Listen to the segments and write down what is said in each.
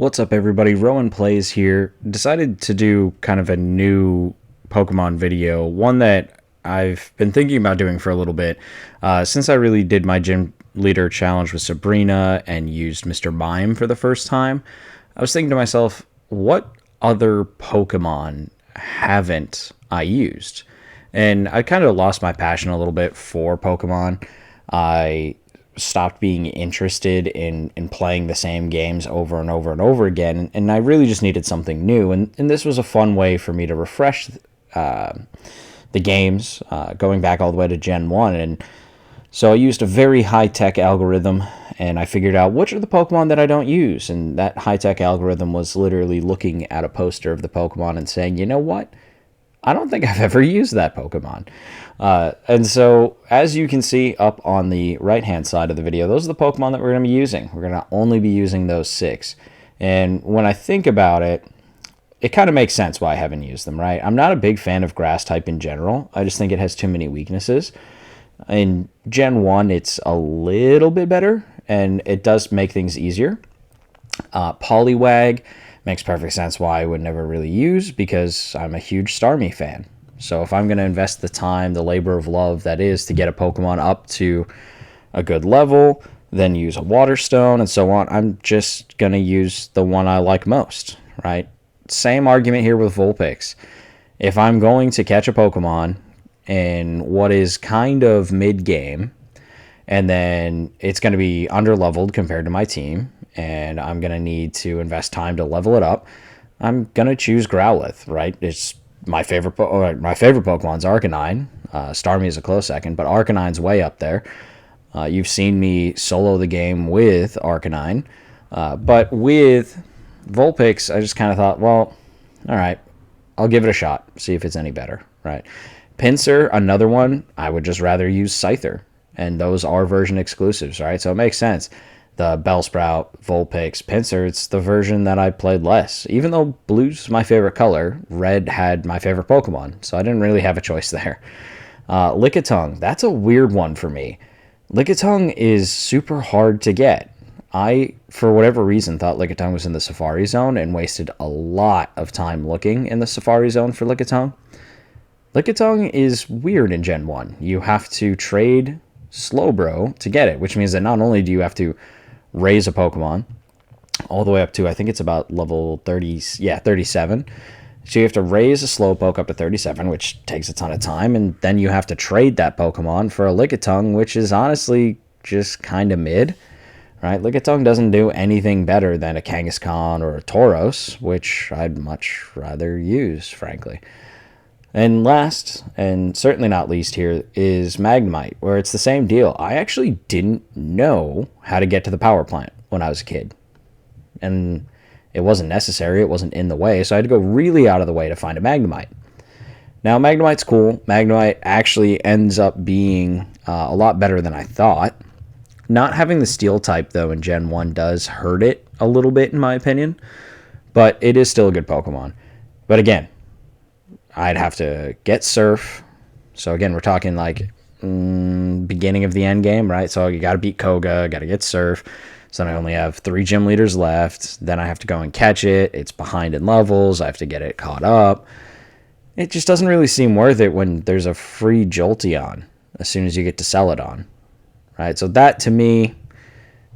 What's up, everybody? Rowan Plays here. Decided to do kind of a new Pokemon video, one that I've been thinking about doing for a little bit. Since I really did my gym leader challenge with Sabrina and used Mr. Mime for the first time, I was thinking to myself, what other Pokemon haven't I used? And I kind of lost my passion a little bit for Pokemon. I stopped being interested in playing the same games over and over and over again, and I really just needed something new, and this was a fun way for me to refresh the games, going back all the way to Gen 1. And so I used a very high-tech algorithm, and I figured out which are the Pokemon that I don't use, and that high-tech algorithm was literally looking at a poster of the Pokemon and saying, you know what, I don't think I've ever used that Pokemon. And so, as you can see up on the right-hand side of the video, those are the Pokemon that we're going to be using. We're going to only be using those 6. And when I think about it, it kind of makes sense why I haven't used them, right? I'm not a big fan of Grass type in general. I just think it has too many weaknesses. In Gen 1, it's a little bit better, and it does make things easier. Poliwag makes perfect sense why I would never really use, because I'm a huge Starmie fan. So if I'm going to invest the time, the labor of love that is to get a Pokemon up to a good level, then use a Water Stone and so on, I'm just going to use the one I like most, right? Same argument here with Vulpix. If I'm going to catch a Pokemon in what is kind of mid-game, and then it's going to be under-leveled compared to my team, and I'm going to need to invest time to level it up, I'm going to choose Growlithe, right? It's my favorite Pokemon's Arcanine. Starmie is a close second, but Arcanine's way up there. You've seen me solo the game with Arcanine, but with Vulpix, I just kind of thought, well, all right, I'll give it a shot, see if it's any better, right? Pinsir, another one, I would just rather use Scyther, and those are version exclusives, right? So it makes sense. The Bellsprout, Vulpix, Pinsir, it's the version that I played less. Even though blue's my favorite color, red had my favorite Pokemon, so I didn't really have a choice there. Lickitung, that's a weird one for me. Lickitung is super hard to get. I, for whatever reason, thought Lickitung was in the Safari Zone and wasted a lot of time looking in the Safari Zone for Lickitung. Lickitung is weird in Gen 1. You have to trade Slowbro to get it, which means that not only do you have to raise a Pokemon all the way up to, I think it's about level 37. So you have to raise a Slowpoke up to 37, which takes a ton of time, and then you have to trade that Pokemon for a Lickitung, which is honestly just kind of mid, right? Lickitung doesn't do anything better than a Kangaskhan or a Tauros, which I'd much rather use, frankly. And last, and certainly not least here, is Magnemite, where it's the same deal. I actually didn't know how to get to the power plant when I was a kid. And it wasn't necessary, it wasn't in the way, so I had to go really out of the way to find a Magnemite. Now, Magnemite's cool. Magnemite actually ends up being a lot better than I thought. Not having the Steel type, though, in Gen 1 does hurt it a little bit, in my opinion. But it is still a good Pokemon. But again, I'd have to get Surf. So again, we're talking like beginning of the end game, right? So you got to beat Koga, got to get Surf. So then I only have 3 gym leaders left. Then I have to go and catch it. It's behind in levels. I have to get it caught up. It just doesn't really seem worth it when there's a free Jolteon as soon as you get to Celadon, right? So that to me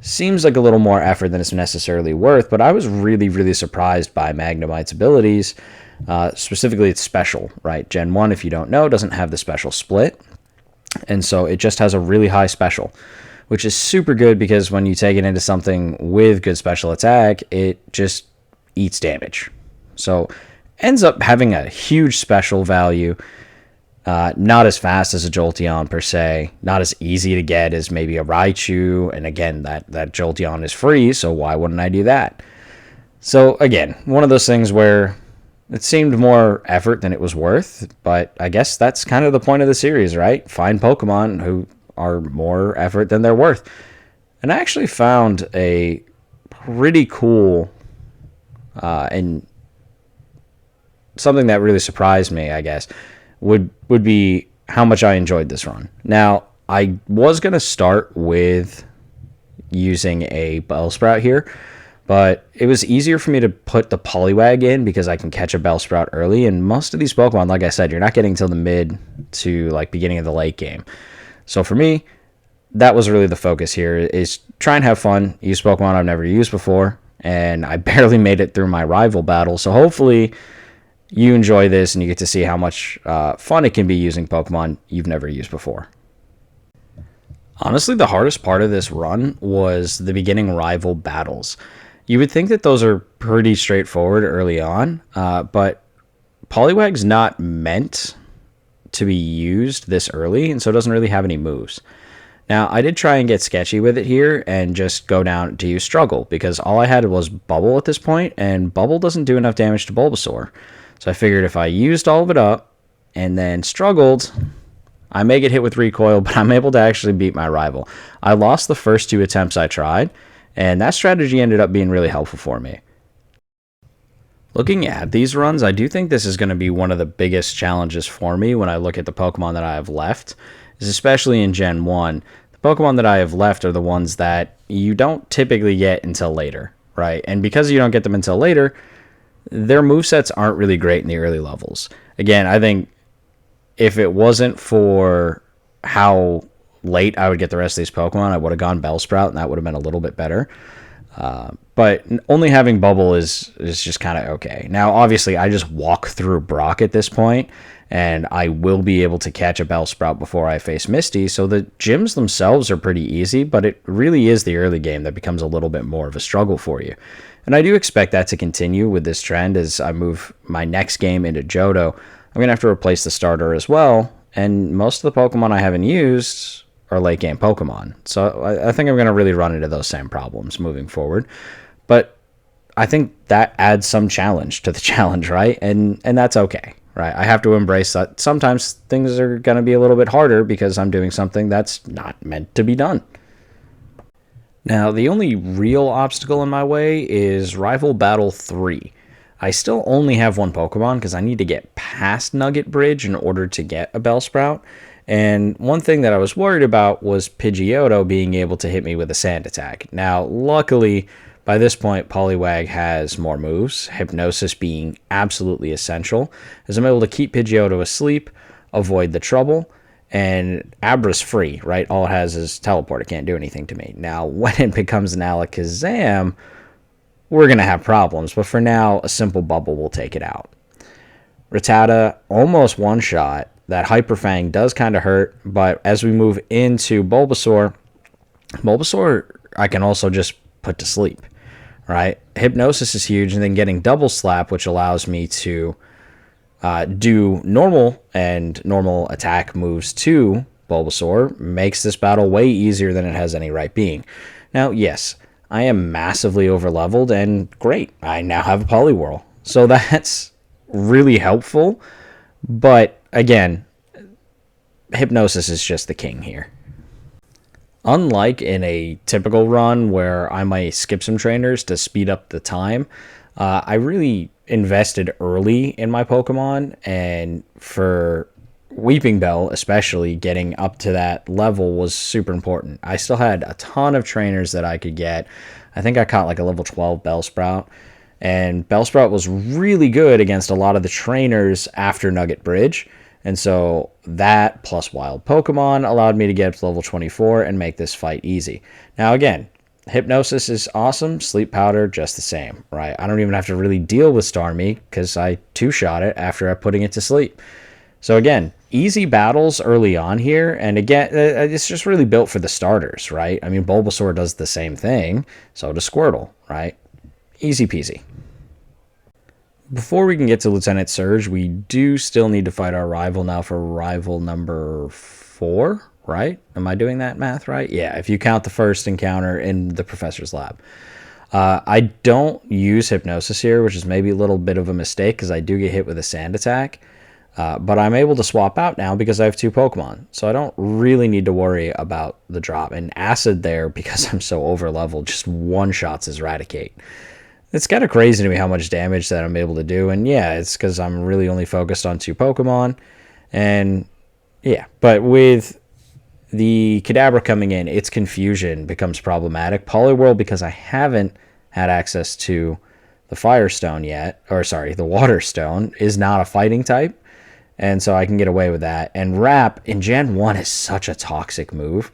seems like a little more effort than it's necessarily worth. But I was really, really surprised by Magnemite's abilities. Specifically, it's special, right? Gen 1, if you don't know, doesn't have the special split. And so it just has a really high special, which is super good because when you take it into something with good special attack, it just eats damage. So ends up having a huge special value. Not as fast as a Jolteon per se. Not as easy to get as maybe a Raichu. And again, that Jolteon is free, so why wouldn't I do that? So again, one of those things where it seemed more effort than it was worth, but I guess that's kind of the point of the series, right? Find Pokemon who are more effort than they're worth. And I actually found a pretty cool and something that really surprised me, I guess, would be how much I enjoyed this run. Now, I was going to start with using a Bellsprout here, But it was easier for me to put the Poliwag in because I can catch a Bellsprout early. And most of these Pokemon, like I said, you're not getting till the mid to like beginning of the late game. So for me, that was really the focus here, is try and have fun, use Pokemon I've never used before. And I barely made it through my rival battle. So hopefully you enjoy this and you get to see how much fun it can be using Pokemon you've never used before. Honestly, the hardest part of this run was the beginning rival battles. You would think that those are pretty straightforward early on, but Poliwag's not meant to be used this early, and so it doesn't really have any moves. Now, I did try and get sketchy with it here and just go down to use Struggle, because all I had was Bubble at this point, and Bubble doesn't do enough damage to Bulbasaur. So I figured if I used all of it up and then struggled, I may get hit with Recoil, but I'm able to actually beat my rival. I lost the first 2 attempts I tried, and that strategy ended up being really helpful for me. Looking at these runs, I do think this is going to be one of the biggest challenges for me when I look at the Pokemon that I have left, is especially in Gen 1. The Pokemon that I have left are the ones that you don't typically get until later, right? And because you don't get them until later, their movesets aren't really great in the early levels. Again, I think if it wasn't for how late I would get the rest of these Pokemon, I would have gone Bellsprout, and that would have been a little bit better. But only having Bubble is just kind of okay. Now, obviously, I just walk through Brock at this point, and I will be able to catch a Bellsprout before I face Misty, so the gyms themselves are pretty easy, but it really is the early game that becomes a little bit more of a struggle for you. And I do expect that to continue with this trend as I move my next game into Johto. I'm going to have to replace the starter as well, and most of the Pokemon I haven't used are late game Pokemon. So I think I'm going to really run into those same problems moving forward. But I think that adds some challenge to the challenge, right? And that's okay, right? I have to embrace that sometimes things are going to be a little bit harder because I'm doing something that's not meant to be done. Now, the only real obstacle in my way is Rival Battle 3. I still only have one Pokemon because I need to get past Nugget Bridge in order to get a Bellsprout. And one thing that I was worried about was Pidgeotto being able to hit me with a Sand Attack. Now, luckily, by this point, Poliwag has more moves, Hypnosis being absolutely essential, as I'm able to keep Pidgeotto asleep, avoid the trouble, and Abra's free, right? All it has is Teleport. It can't do anything to me. Now, when it becomes an Alakazam, we're going to have problems, but for now, a simple Bubble will take it out. Rattata, almost one-shot. That Hyper Fang does kind of hurt, but as we move into Bulbasaur I can also just put to sleep, right? Hypnosis is huge, and then getting Double Slap, which allows me to do normal and normal attack moves to Bulbasaur, makes this battle way easier than it has any right being. Now, yes, I am massively overleveled, and great, I now have a Poliwhirl. So that's really helpful, but again, Hypnosis is just the king here. Unlike in a typical run where I might skip some trainers to speed up the time, I really invested early in my Pokemon, and for Weeping Bell especially, getting up to that level was super important. I still had a ton of trainers that I could get. I think I caught like a level 12 Bellsprout, and Bellsprout was really good against a lot of the trainers after Nugget Bridge. And so that plus wild Pokemon allowed me to get up to level 24 and make this fight easy. Now again, Hypnosis is awesome, Sleep Powder just the same, right? I don't even have to really deal with Starmie because I two-shot it after putting it to sleep. So again, easy battles early on here, and again, it's just really built for the starters, right? I mean, Bulbasaur does the same thing, so does Squirtle, right? Easy peasy. Before we can get to Lieutenant Surge, we do still need to fight our rival now for rival number 4, right? Am I doing that math right? Yeah, if you count the first encounter in the professor's lab. I don't use Hypnosis here, which is maybe a little bit of a mistake because I do get hit with a Sand Attack. But I'm able to swap out now because I have 2 Pokemon. So I don't really need to worry about the drop. And Acid there, because I'm so over-leveled, just one-shots Eradicate. It's kind of crazy to me how much damage that I'm able to do. And yeah, it's because I'm really only focused on 2 Pokemon. And yeah, but with the Kadabra coming in, its confusion becomes problematic. Poliwhirl, because I haven't had access to the Firestone yet, or sorry, the Water Stone is not a fighting type, and so I can get away with that. And Wrap in Gen 1 is such a toxic move.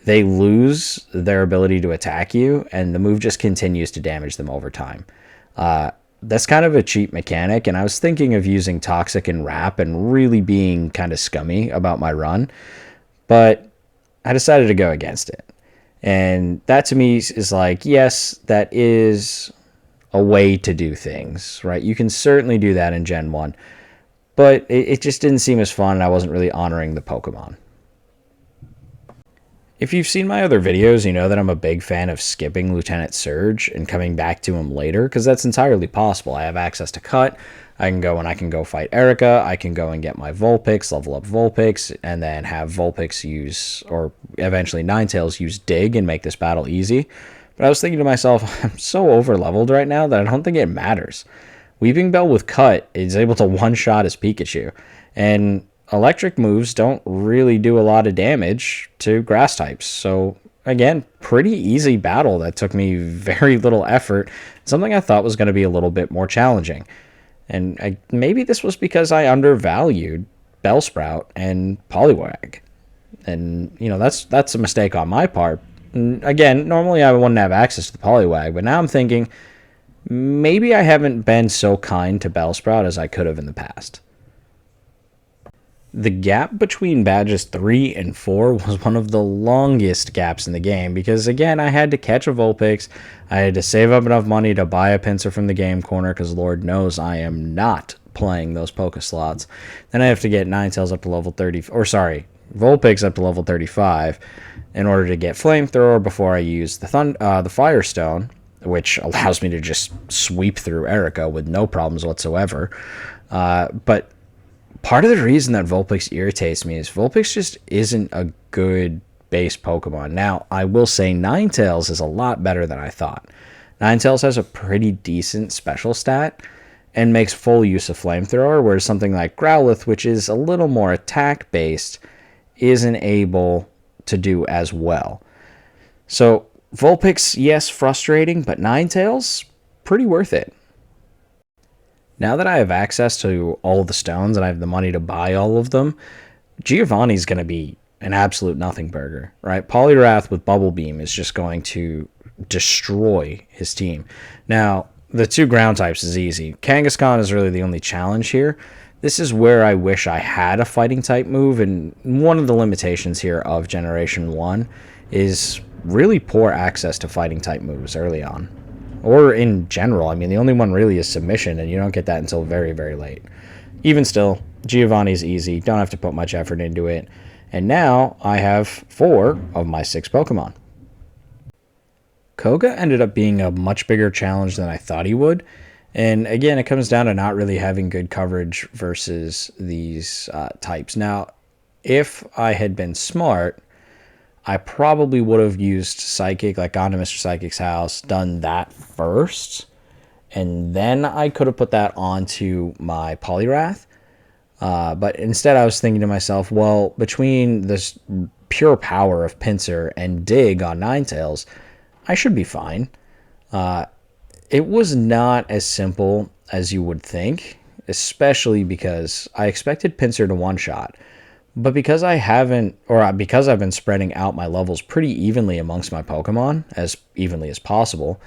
They lose their ability to attack you, and the move just continues to damage them over time. That's kind of a cheap mechanic, and I was thinking of using Toxic and Wrap and really being kind of scummy about my run, but I decided to go against it. And that to me is like, yes, that is a way to do things, right? You can certainly do that in Gen 1, but it just didn't seem as fun, and I wasn't really honoring the Pokemon. If you've seen my other videos, you know that I'm a big fan of skipping Lieutenant Surge and coming back to him later, because that's entirely possible. I have access to Cut. I can go fight Erica. I can go and get my Vulpix, level up Vulpix, and then have Vulpix use, or eventually Ninetales use Dig and make this battle easy. But I was thinking to myself, I'm so over-leveled right now that I don't think it matters. Weeping Bell with Cut is able to one-shot his Pikachu, and electric moves don't really do a lot of damage to grass types. So again, pretty easy battle that took me very little effort, something I thought was going to be a little bit more challenging. And maybe this was because I undervalued Bellsprout and Poliwag. And, you know, that's a mistake on my part. And again, normally I wouldn't have access to the Poliwag, but now I'm thinking maybe I haven't been so kind to Bellsprout as I could have in the past. The gap between badges 3 and 4 was one of the longest gaps in the game because, again, I had to catch a Vulpix, I had to save up enough money to buy a Pinsir from the game corner because Lord knows I am not playing those Poké slots. Then I have to get Ninetales up to level 30, or sorry, Vulpix up to level 35 in order to get Flamethrower before I use the Firestone, which allows me to just sweep through Erica with no problems whatsoever. But part of the reason that Vulpix irritates me is Vulpix just isn't a good base Pokemon. Now, I will say Ninetales is a lot better than I thought. Ninetales has a pretty decent special stat and makes full use of Flamethrower, whereas something like Growlithe, which is a little more attack-based, isn't able to do as well. So, Vulpix, yes, frustrating, but Ninetales, pretty worth it. Now that I have access to all of the stones and I have the money to buy all of them, Giovanni's going to be an absolute nothing burger, right? Poliwrath with Bubble Beam is just going to destroy his team. Now, the two ground types is easy. Kangaskhan is really the only challenge here. This is where I wish I had a fighting type move, and one of the limitations here of Generation 1 is really poor access to fighting type moves early on. Or in general, I mean, the only one really is Submission, and you don't get that until very, very late. Even still, Giovanni's easy. Don't have to put much effort into it. And now I have 4 of my 6 Pokemon. Koga ended up being a much bigger challenge than I thought he would. And again, it comes down to not really having good coverage versus these types. Now, if I had been smart, I probably would have used Psychic, like gone to Mr. Psychic's house, done that first, and then I could have put that onto my Poliwrath. But instead I was thinking to myself, well, between this pure power of Pinsir and Dig on Ninetales, I should be fine. It was not as simple as you would think, especially because I expected Pinsir to one-shot. But because I've been spreading out my levels pretty evenly amongst my Pokemon, as evenly as possible,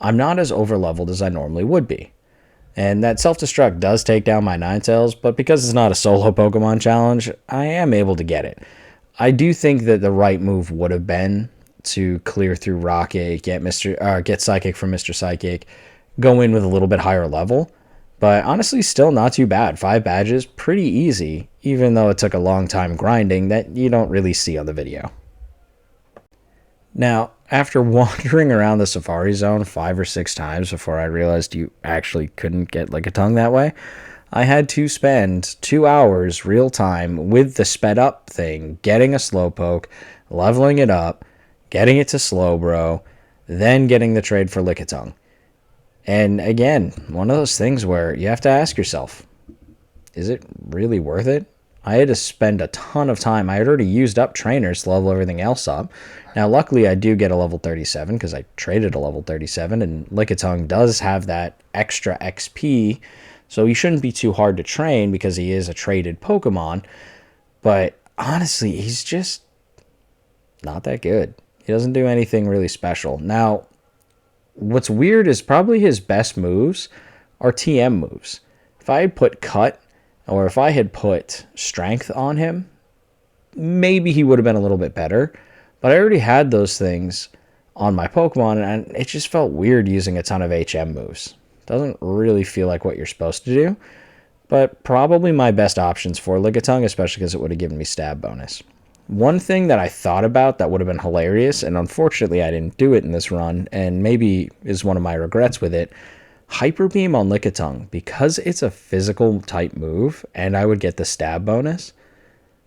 I'm not as over-leveled as I normally would be. And that self-destruct does take down my Ninetales, but because it's not a solo Pokemon challenge, I am able to get it. I do think that the right move would have been to clear through Rocket, get Psychic from Mr. Psychic, go in with a little bit higher level. But honestly, still not too bad. 5 badges, pretty easy, even though it took a long time grinding that you don't really see on the video. Now, after wandering around the Safari Zone 5 or 6 times before I realized you actually couldn't get Lickitung that way, I had to spend 2 hours real time with the sped up thing, getting a Slowpoke, leveling it up, getting it to Slowbro, then getting the trade for Lickitung. And again, one of those things where you have to ask yourself, is it really worth it? I had to spend a ton of time. I had already used up trainers to level everything else up. Now, luckily, I do get a level 37 because I traded a level 37, and Lickitung does have that extra XP, so he shouldn't be too hard to train because he is a traded Pokemon. But honestly, he's just not that good. He doesn't do anything really special. Now, what's weird is probably his best moves are TM moves. If I had put Cut or if I had put Strength on him, maybe he would have been a little bit better. But I already had those things on my Pokemon, and it just felt weird using a ton of HM moves. Doesn't really feel like what you're supposed to do, but probably my best options for Lickitung, especially because it would have given me stab bonus. One thing that I thought about that would have been hilarious, and unfortunately I didn't do it in this run, and maybe is one of my regrets with it, Hyper Beam on Lickitung, because it's a physical type move, and I would get the stab bonus.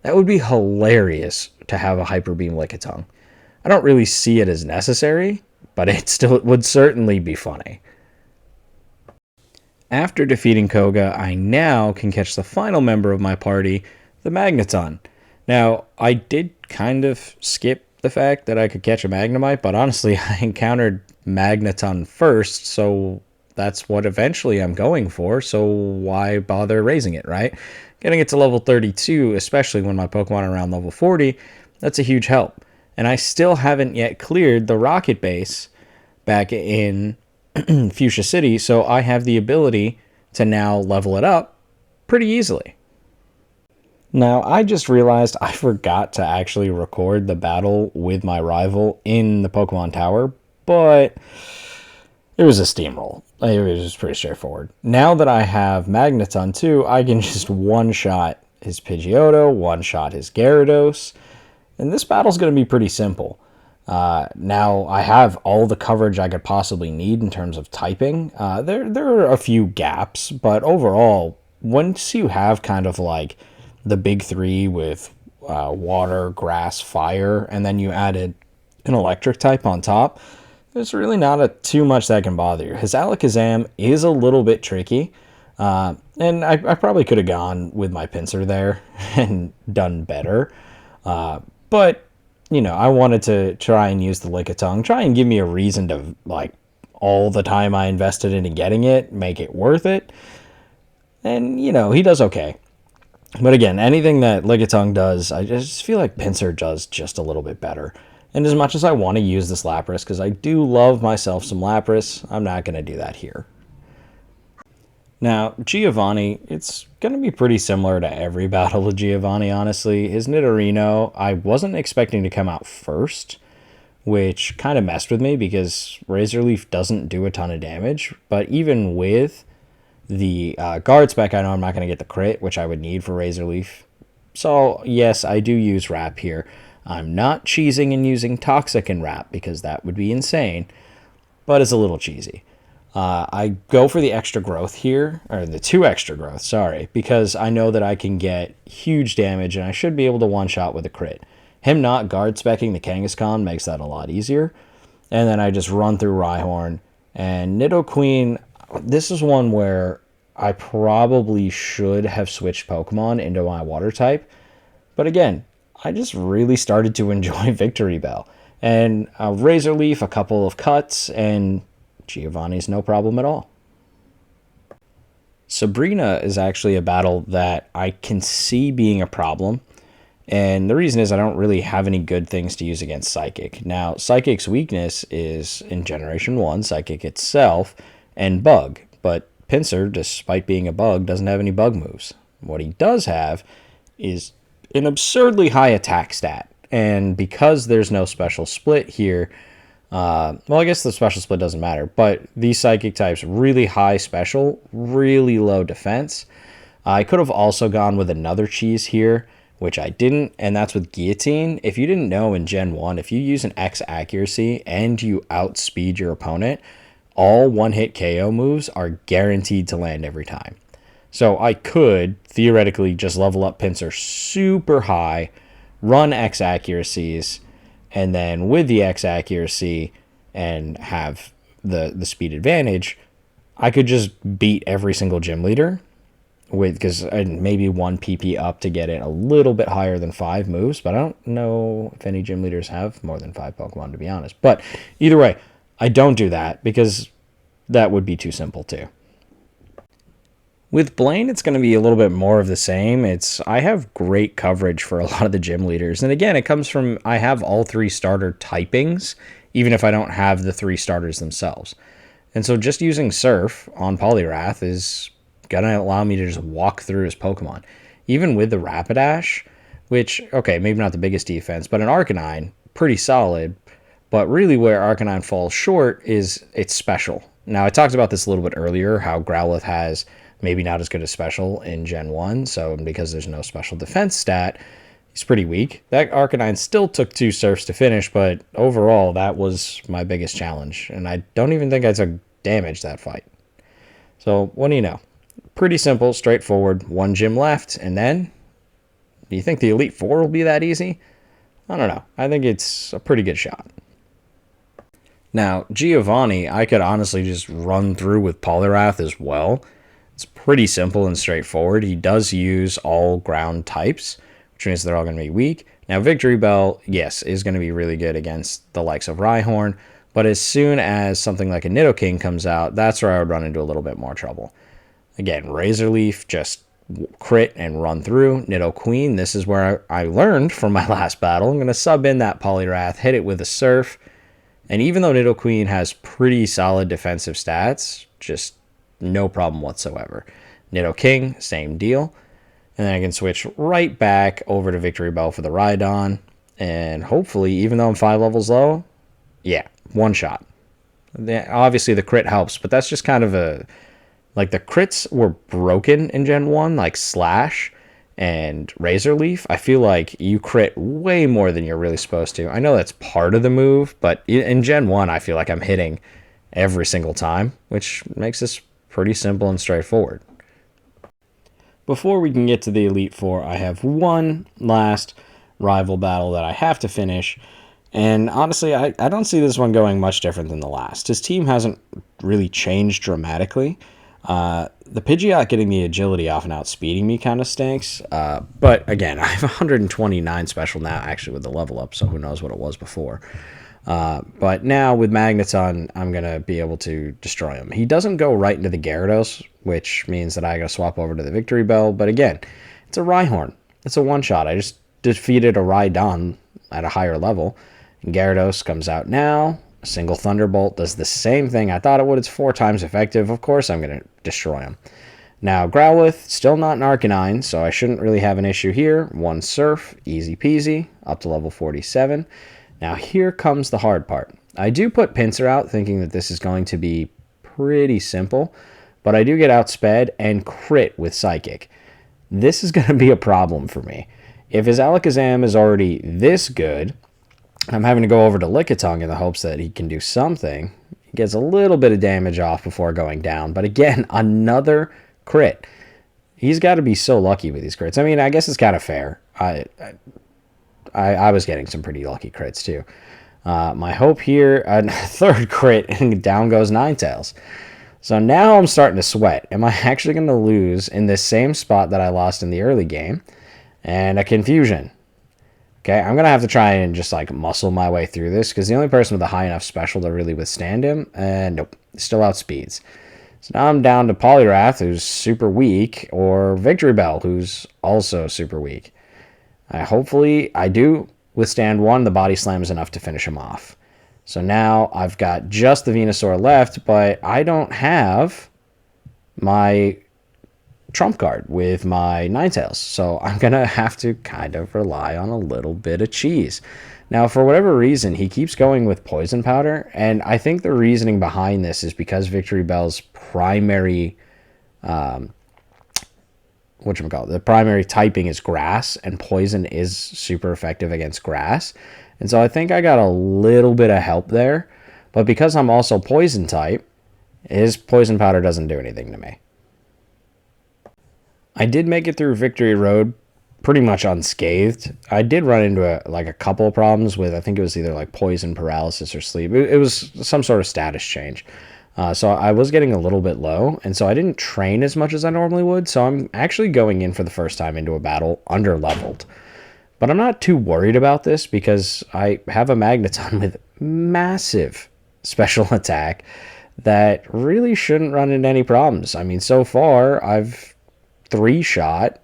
That would be hilarious to have a Hyper Beam Lickitung. I don't really see it as necessary, but it would certainly be funny. After defeating Koga, I now can catch the final member of my party, the Magneton. Now, I did kind of skip the fact that I could catch a Magnemite, but honestly, I encountered Magneton first, so that's what eventually I'm going for, so why bother raising it, right? Getting it to level 32, especially when my Pokemon are around level 40, that's a huge help. And I still haven't yet cleared the Rocket Base back in Fuchsia City, so I have the ability to now level it up pretty easily. Now, I just realized I forgot to actually record the battle with my rival in the Pokemon Tower, but it was a steamroll. It was just pretty straightforward. Now that I have Magneton too, I can just one-shot his Pidgeotto, one-shot his Gyarados, and this battle's going to be pretty simple. Now I have all the coverage I could possibly need in terms of typing. There are a few gaps, but overall, once you have kind of like the big three with water, grass, fire, and then you added an electric type on top, there's really not too much that can bother you. His Alakazam is a little bit tricky, and I probably could have gone with my Pinsir there and done better, but you know, I wanted to try and use the Lickitung, try and give me a reason to, like, all the time I invested into getting it, make it worth it. And, you know, he does okay. But again, anything that Lickitung does, I just feel like Pinsir does just a little bit better. And as much as I want to use this Lapras, because I do love myself some Lapras, I'm not going to do that here. Now, Giovanni, it's going to be pretty similar to every battle with Giovanni, honestly. His Nidorino, I wasn't expecting to come out first, which kind of messed with me because Razor Leaf doesn't do a ton of damage. But even with the guard spec, I know I'm not going to get the crit, which I would need for Razor Leaf. So, yes, I do use Wrap here. I'm not cheesing and using Toxic and Wrap because that would be insane, but it's a little cheesy. I go for the extra growth here, or the 2 extra growth, sorry, because I know that I can get huge damage and I should be able to one-shot with a crit. Him not guard specking the Kangaskhan makes that a lot easier. And then I just run through Rhyhorn. And Nidoqueen, this is one where I probably should have switched Pokemon into my water type. But again, I just really started to enjoy Victory Bell. And Razor Leaf, a couple of cuts, and Giovanni's no problem at all. Sabrina is actually a battle that I can see being a problem. And the reason is I don't really have any good things to use against Psychic. Now, Psychic's weakness is in Generation 1, Psychic itself, and Bug. But Pinsir, despite being a bug, doesn't have any bug moves. What he does have is an absurdly high attack stat. And because there's no special split here, well, I guess the special split doesn't matter, but these Psychic types, really high special, really low defense. I could have also gone with another cheese here, which I didn't, and that's with Guillotine. If you didn't know in Gen 1, if you use an X accuracy and you outspeed your opponent, all one-hit KO moves are guaranteed to land every time. So I could theoretically just level up Pinsir super high, run X accuracies, and then with the X accuracy and have the speed advantage, I could just beat every single gym leader with because maybe 1 PP up to get it a little bit higher than 5 moves, but I don't know if any gym leaders have more than 5 Pokemon, to be honest. But either way, I don't do that because that would be too simple too. With Blaine, it's going to be a little bit more of the same. I have great coverage for a lot of the gym leaders. And again, it comes from I have all 3 starter typings, even if I don't have the 3 starters themselves. And so just using Surf on Poliwrath is going to allow me to just walk through his Pokemon. Even with the Rapidash, which, okay, maybe not the biggest defense, but an Arcanine, pretty solid. But really where Arcanine falls short is it's special. Now, I talked about this a little bit earlier, how Growlithe has maybe not as good as special in Gen 1, so because there's no special defense stat, he's pretty weak. That Arcanine still took 2 Surfs to finish, but overall, that was my biggest challenge, and I don't even think I took damage that fight. So, what do you know? Pretty simple, straightforward, 1 gym left, and then, do you think the Elite Four will be that easy? I don't know. I think it's a pretty good shot. Now, Giovanni, I could honestly just run through with Poliwrath as well. It's pretty simple and straightforward. He does use all ground types, which means they're all going to be weak. Now, Victory Bell, yes, is going to be really good against the likes of Rhyhorn, but as soon as something like a Nidoking comes out, that's where I would run into a little bit more trouble. Again, Razor Leaf, just crit and run through. Nidoqueen, this is where I learned from my last battle. I'm going to sub in that Poliwrath, hit it with a Surf, and even though Nidoqueen has pretty solid defensive stats, just no problem whatsoever. Nidoking, same deal. And then I can switch right back over to Victory Bell for the Rhydon. And hopefully, even though I'm 5 levels low, yeah, 1 shot. Obviously, the crit helps, but that's just kind of a... Like, the crits were broken in Gen 1, like Slash and Razor Leaf. I feel like you crit way more than you're really supposed to. I know that's part of the move, but in Gen 1, I feel like I'm hitting every single time, which makes this pretty simple and straightforward. Before we can get to the Elite Four, I have one last rival battle that I have to finish. And honestly, I don't see this one going much different than the last. His team hasn't really changed dramatically. The Pidgeot getting the agility off and outspeeding me kind of stinks. But again, I have 129 special now, actually, with the level up, so who knows what it was before. But now with Magneton, I'm going to be able to destroy him. He doesn't go right into the Gyarados, which means that I got to swap over to the Victory Bell. But again, it's a Rhyhorn. It's a one-shot. I just defeated a Rhydon at a higher level. And Gyarados comes out now. A single Thunderbolt does the same thing I thought it would. It's 4 times effective. Of course I'm going to destroy him. Now, Growlithe, still not an Arcanine, so I shouldn't really have an issue here. 1 Surf, easy peasy, up to level 47. Now, here comes the hard part. I do put Pinsir out, thinking that this is going to be pretty simple, but I do get outsped and crit with Psychic. This is going to be a problem for me. If his Alakazam is already this good, I'm having to go over to Lickitung in the hopes that he can do something. He gets a little bit of damage off before going down, but again, another crit. He's got to be so lucky with these crits. I mean, I guess it's kind of fair. I was getting some pretty lucky crits too. My hope here, a 3rd crit, and down goes Ninetales. So now I'm starting to sweat. Am I actually going to lose in this same spot that I lost in the early game? And a confusion. Okay, I'm going to have to try and just like muscle my way through this because the only person with a high enough special to really withstand him, and nope, still outspeeds. So now I'm down to Poliwrath, who's super weak, or Victory Bell, who's also super weak. Hopefully, I do withstand one. The Body Slam is enough to finish him off. So now I've got just the Venusaur left, but I don't have my trump card with my Ninetales. So I'm going to have to kind of rely on a little bit of cheese. Now, for whatever reason, he keeps going with Poison Powder, and I think the reasoning behind this is because Victory Bell's primary... the primary typing is grass, and poison is super effective against grass. And so I think I got a little bit of help there. But because I'm also poison type, his poison powder doesn't do anything to me. I did make it through Victory Road pretty much unscathed. I did run into a couple of problems with, I think it was either like poison, paralysis, or sleep. It was some sort of status change. So I was getting a little bit low, and so I didn't train as much as I normally would. So I'm actually going in for the first time into a battle under leveled. But I'm not too worried about this because I have a Magneton with massive special attack that really shouldn't run into any problems. I mean, so far I've one-shot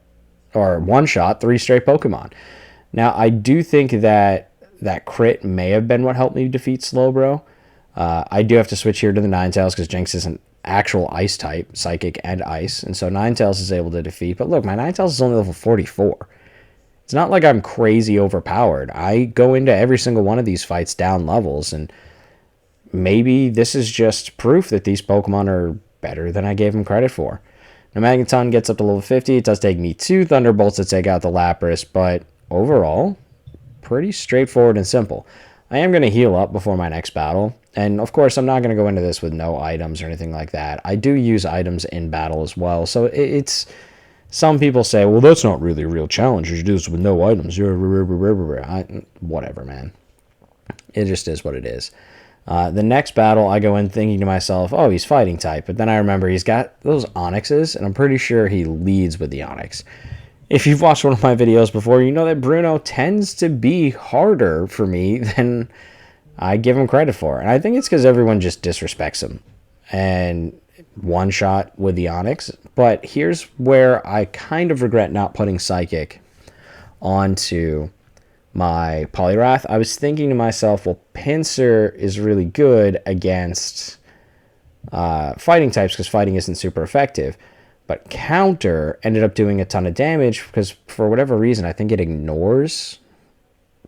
3 straight Pokemon. Now, I do think that that crit may have been what helped me defeat Slowbro. I do have to switch here to the Ninetales because Jinx is an actual ice type, psychic and ice, and so Ninetales is able to defeat. But look, my Ninetales is only level 44. It's not like I'm crazy overpowered. I go into every single one of these fights down levels, and maybe this is just proof that these Pokemon are better than I gave them credit for. Now, Magneton gets up to level 50. It does take me 2 Thunderbolts to take out the Lapras, but overall, pretty straightforward and simple. I am going to heal up before my next battle, and of course, I'm not going to go into this with no items or anything like that. I do use items in battle as well, so it's... Some people say, well, that's not really a real challenge. You should do this with no items. Whatever, man. It just is what it is. The next battle, I go in thinking to myself, oh, he's fighting type. But then I remember he's got those Onyxes, and I'm pretty sure he leads with the Onyx. If you've watched one of my videos before, you know that Bruno tends to be harder for me than I give him credit for. And I think it's because everyone just disrespects him. And one shot with the Onyx. But here's where I kind of regret not putting Psychic onto my Poliwrath. I was thinking to myself, well, Pinsir is really good against fighting types because fighting isn't super effective. But Counter ended up doing a ton of damage because for whatever reason, I think it ignores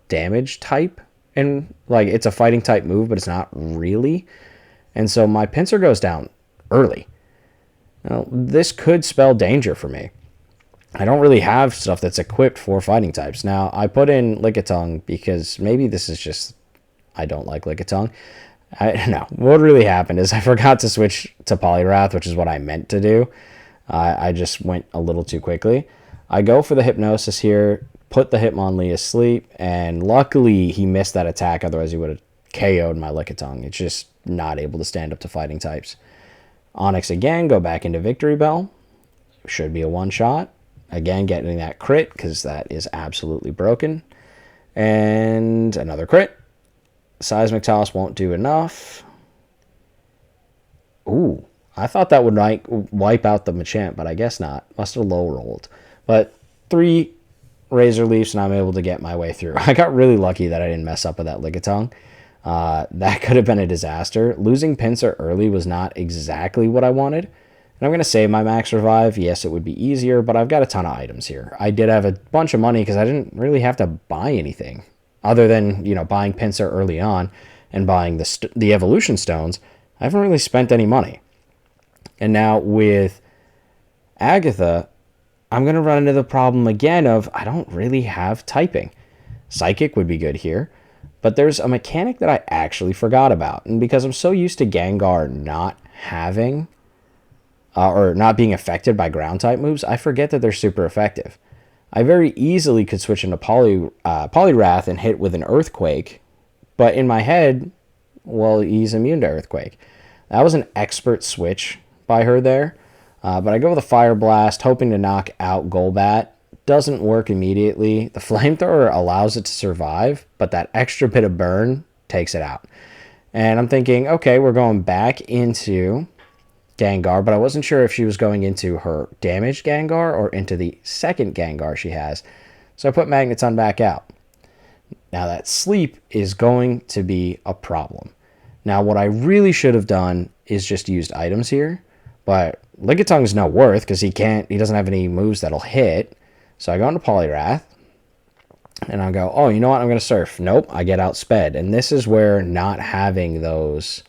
damage type. And like it's a fighting type move, but it's not really. And so my Pinsir goes down early. Now, this could spell danger for me. I don't really have stuff that's equipped for fighting types. Now, I put in Lickitung because maybe this is just... I don't like Lickitung. No, what really happened is I forgot to switch to Poliwrath, which is what I meant to do. I just went a little too quickly. I go for the Hypnosis here, put the Hitmonlee asleep, and luckily he missed that attack, otherwise he would have KO'd my Lickitung. It's just not able to stand up to fighting types. Onyx again, go back into Victory Bell. Should be a one-shot. Again, getting that crit, because that is absolutely broken. And another crit. Seismic Toss won't do enough. Ooh, I thought that would like wipe out the Machamp, but I guess not. Must have low rolled. But 3 Razor Leafs, and I'm able to get my way through. I got really lucky that I didn't mess up with that Lickitung. That could have been a disaster. Losing Pinsir early was not exactly what I wanted. And I'm going to save my Max Revive. Yes, it would be easier, but I've got a ton of items here. I did have a bunch of money because I didn't really have to buy anything. Other than, you know, buying Pinsir early on and buying the Evolution Stones, I haven't really spent any money. And now with Agatha, I'm going to run into the problem again of I don't really have typing. Psychic would be good here. But there's a mechanic that I actually forgot about. And because I'm so used to Gengar not having, or not being affected by ground type moves, I forget that they're super effective. I very easily could switch into Poliwrath and hit with an Earthquake. But in my head, well, he's immune to Earthquake. That was an expert switch by her there. But I go with a Fire Blast, hoping to knock out Golbat. Doesn't work immediately. The Flamethrower allows it to survive, but that extra bit of burn takes it out. And I'm thinking, okay, we're going back into Gengar, but I wasn't sure if she was going into her damaged Gengar or into the second Gengar she has. So I put Magneton back out. Now that sleep is going to be a problem. Now what I really should have done is just used items here, but Lickitung no worth because he doesn't have any moves that'll hit. So I go into Poliwrath, and I go, oh, you know what? I'm going to Surf. Nope, I get outsped. And this is where not having those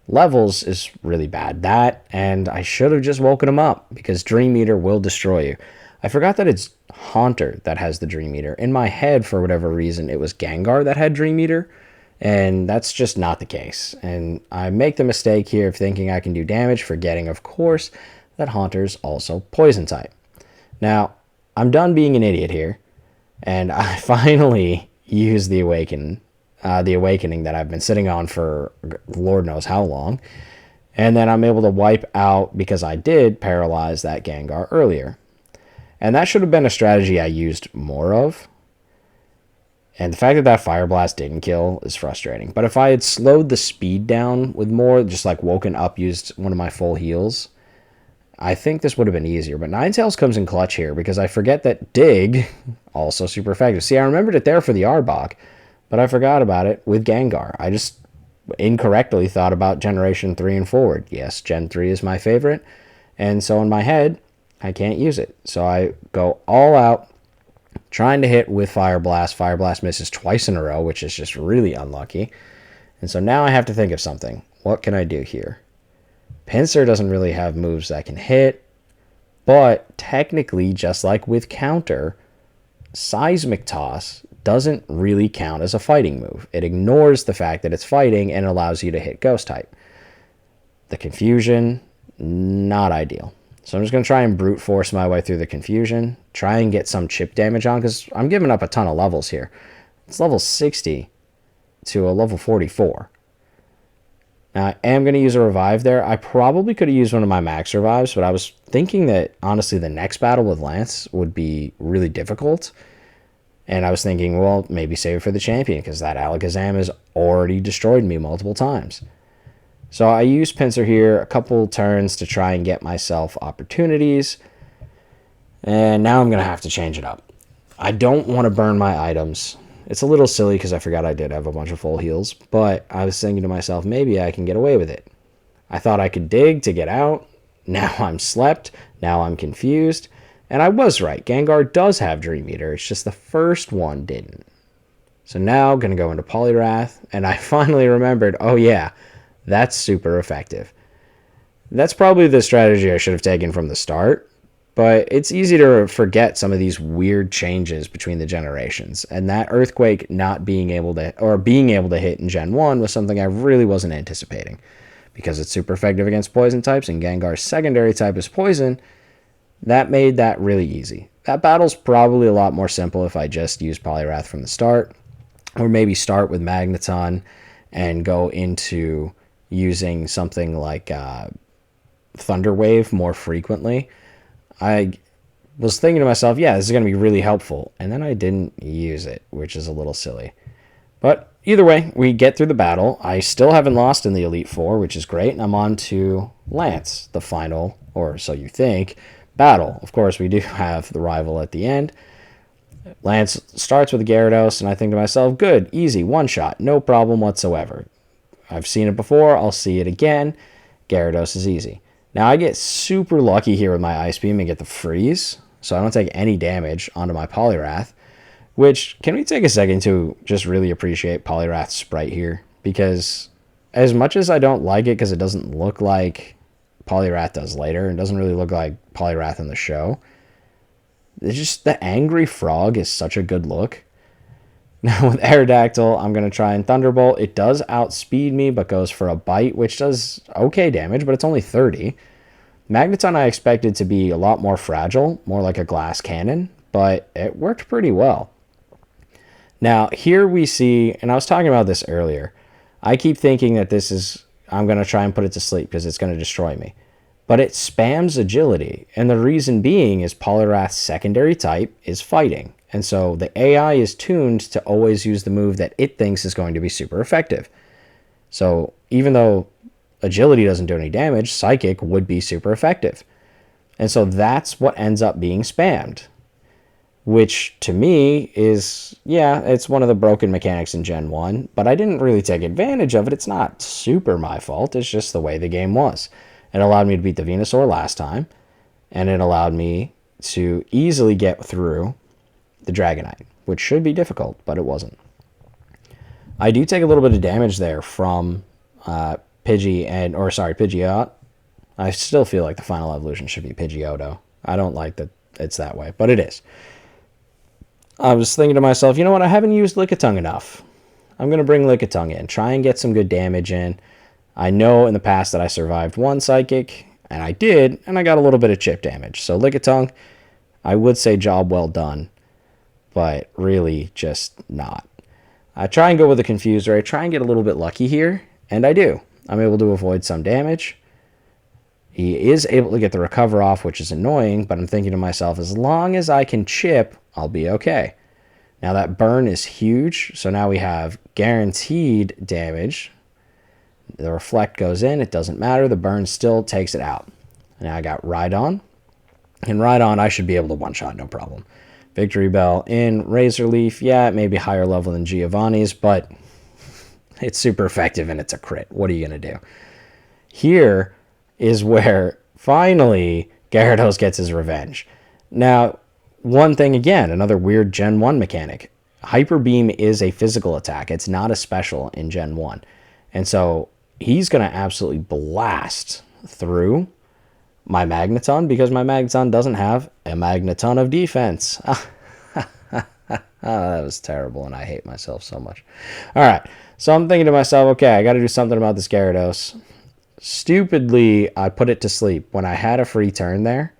levels is really bad. That, and I should have just woken him up, because Dream Eater will destroy you. I forgot that it's Haunter that has the Dream Eater. In my head, for whatever reason, it was Gengar that had Dream Eater, and that's just not the case. And I make the mistake here of thinking I can do damage, forgetting, of course, that Haunter's also Poison type. Now, I'm done being an idiot here, and I finally use the Awakening that I've been sitting on for Lord knows how long. And then I'm able to wipe out, because I did paralyze that Gengar earlier. And that should have been a strategy I used more of. And the fact that that Fire Blast didn't kill is frustrating. But if I had slowed the speed down with more, just like woken up, used one of my full heals, I think this would have been easier. But Ninetales comes in clutch here because I forget that Dig, also super effective. See, I remembered it there for the Arbok, but I forgot about it with Gengar. I just incorrectly thought about Generation 3 and forward. Yes, Gen 3 is my favorite. And so in my head, I can't use it. So I go all out, trying to hit with Fire Blast. Fire Blast misses twice in a row, which is just really unlucky. And so now I have to think of something. What can I do here? Pinsir doesn't really have moves that can hit, but technically, just like with Counter, Seismic Toss doesn't really count as a fighting move. It ignores the fact that it's fighting and allows you to hit Ghost type. The Confusion, not ideal. So I'm just going to try and brute force my way through the Confusion, try and get some chip damage on, because I'm giving up a ton of levels here. It's level 60 to a level 44. Now, I am going to use a revive there. I probably could have used one of my max revives, but I was thinking that, honestly, the next battle with Lance would be really difficult. And I was thinking, well, maybe save it for the champion, because that Alakazam has already destroyed me multiple times. So I used Pinsir here a couple turns to try and get myself opportunities. And now I'm going to have to change it up. I don't want to burn my items. It's a little silly because I forgot I did have a bunch of full heals. But I was thinking to myself, maybe I can get away with it. I thought I could dig to get out. Now I'm slept. Now I'm confused. And I was right. Gengar does have Dream Eater. It's just the first one didn't. So now I'm going to go into Poliwrath. And I finally remembered, oh yeah, that's super effective. That's probably the strategy I should have taken from the start. But it's easy to forget some of these weird changes between the generations. And that Earthquake not being able to, or being able to hit in Gen 1 was something I really wasn't anticipating. Because it's super effective against poison types and Gengar's secondary type is poison, that made that really easy. That battle's probably a lot more simple if I just use Poliwrath from the start. Or maybe start with Magneton and go into using something like Thunder Wave more frequently. I was thinking to myself, yeah, this is going to be really helpful. And then I didn't use it, which is a little silly. But either way, we get through the battle. I still haven't lost in the Elite Four, which is great. And I'm on to Lance, the final, or so you think, battle. Of course, we do have the rival at the end. Lance starts with a Gyarados, and I think to myself, good, easy, one shot, no problem whatsoever. I've seen it before, I'll see it again. Gyarados is easy. Now, I get super lucky here with my Ice Beam and get the freeze, so I don't take any damage onto my Poliwrath, which, can we take a second to just really appreciate Poliwrath's sprite here? Because as much as I don't like it because it doesn't look like Poliwrath does later, it doesn't really look like Poliwrath in the show, it's just the angry frog is such a good look. Now with Aerodactyl, I'm going to try and Thunderbolt. It does outspeed me, but goes for a bite, which does okay damage, but it's only 30. Magneton I expected to be a lot more fragile, more like a glass cannon, but it worked pretty well. Now here we see, and I was talking about this earlier, I keep thinking that this is, I'm going to try and put it to sleep because it's going to destroy me. But it spams agility, and the reason being is Poliwrath's secondary type is fighting. And so the AI is tuned to always use the move that it thinks is going to be super effective. So even though agility doesn't do any damage, Psychic would be super effective. And so that's what ends up being spammed. Which to me is, yeah, it's one of the broken mechanics in Gen 1, but I didn't really take advantage of it. It's not super my fault, it's just the way the game was. It allowed me to beat the Venusaur last time, and it allowed me to easily get through the Dragonite, which should be difficult, but it wasn't. I do take a little bit of damage there from Pidgeot. I still feel like the final evolution should be Pidgeotto. I don't like that it's that way, but it is. I was thinking to myself, you know what, I haven't used Lickitung enough. I'm going to bring Lickitung in, try and get some good damage in. I know in the past that I survived one Psychic, and I did, and I got a little bit of chip damage. So Lickitung, I would say job well done, but really just not. I try and go with a Confuser. I try and get a little bit lucky here, and I do. I'm able to avoid some damage. He is able to get the recover off, which is annoying, but I'm thinking to myself, as long as I can chip, I'll be okay. Now that burn is huge, so now we have guaranteed damage. The reflect goes in, it doesn't matter, the burn still takes it out. Now I got Rhydon, and Rhydon I should be able to one-shot, no problem. Victory Bell in, Razor Leaf, yeah, it may be higher level than Giovanni's, but it's super effective and it's a crit. What are you going to do? Here is where finally Gyarados gets his revenge. Now, one thing again, another weird Gen 1 mechanic. Hyper Beam is a physical attack. It's not a special in Gen 1. And so he's going to absolutely blast through my Magneton because my Magneton doesn't have a Magneton of defense. That was terrible, and I hate myself so much. All right, so I'm thinking to myself, okay, I got to do something about this Gyarados. Stupidly, I put it to sleep when I had a free turn there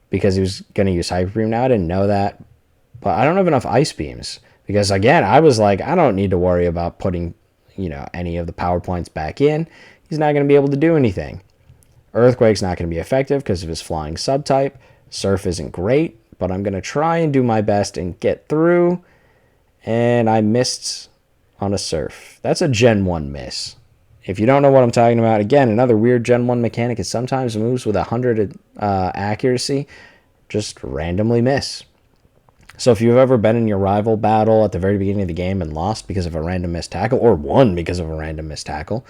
because he was going to use Hyper Beam. Now, I didn't know that, but I don't have enough Ice Beams because, again, I was like, I don't need to worry about putting, any of the power points back in. He's not going to be able to do anything. Earthquake's not going to be effective because of his flying subtype. Surf isn't great, but I'm going to try and do my best and get through. And I missed on a Surf. That's a Gen 1 miss. If you don't know what I'm talking about, again, another weird Gen 1 mechanic is sometimes moves with 100 accuracy just randomly miss. So if you've ever been in your rival battle at the very beginning of the game and lost because of a random missed tackle, or won because of a random missed tackle,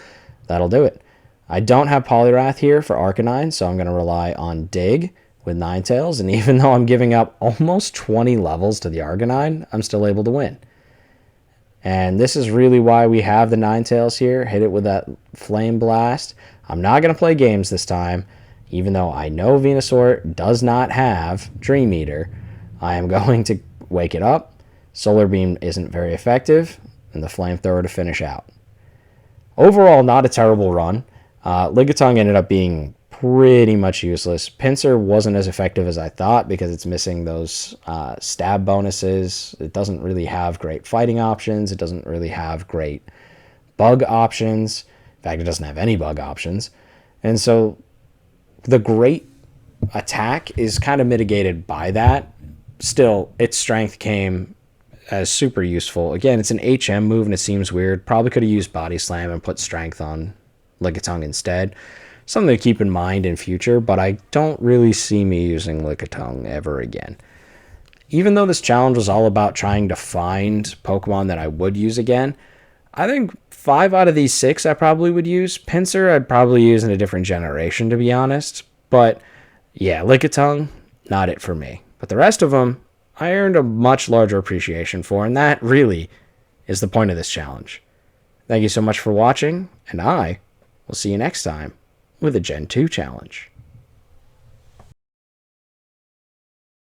that'll do it. I don't have Poliwrath here for Arcanine, so I'm going to rely on Dig with Ninetales, and even though I'm giving up almost 20 levels to the Arcanine, I'm still able to win. And this is really why we have the Ninetales here. Hit it with that Flame Blast. I'm not going to play games this time, even though I know Venusaur does not have Dream Eater. I am going to wake it up. Solar Beam isn't very effective, and the Flamethrower to finish out. Overall, not a terrible run. Lickitung ended up being pretty much useless. Pinsir wasn't as effective as I thought because it's missing those stab bonuses. It doesn't really have great fighting options. It doesn't really have great bug options. In fact, it doesn't have any bug options. And so the great attack is kind of mitigated by that. Still, its strength came as super useful. Again, it's an HM move and it seems weird. Probably could have used Body Slam and put strength on Lickitung instead. Something to keep in mind in future, but I don't really see me using Lickitung ever again. Even though this challenge was all about trying to find Pokemon that I would use again, I think 5 out of these 6 I probably would use. Pinsir I'd probably use in a different generation, to be honest. But yeah, Lickitung, not it for me. But the rest of them, I earned a much larger appreciation for, and that really is the point of this challenge. Thank you so much for watching, and I will see you next time with a Gen 2 challenge.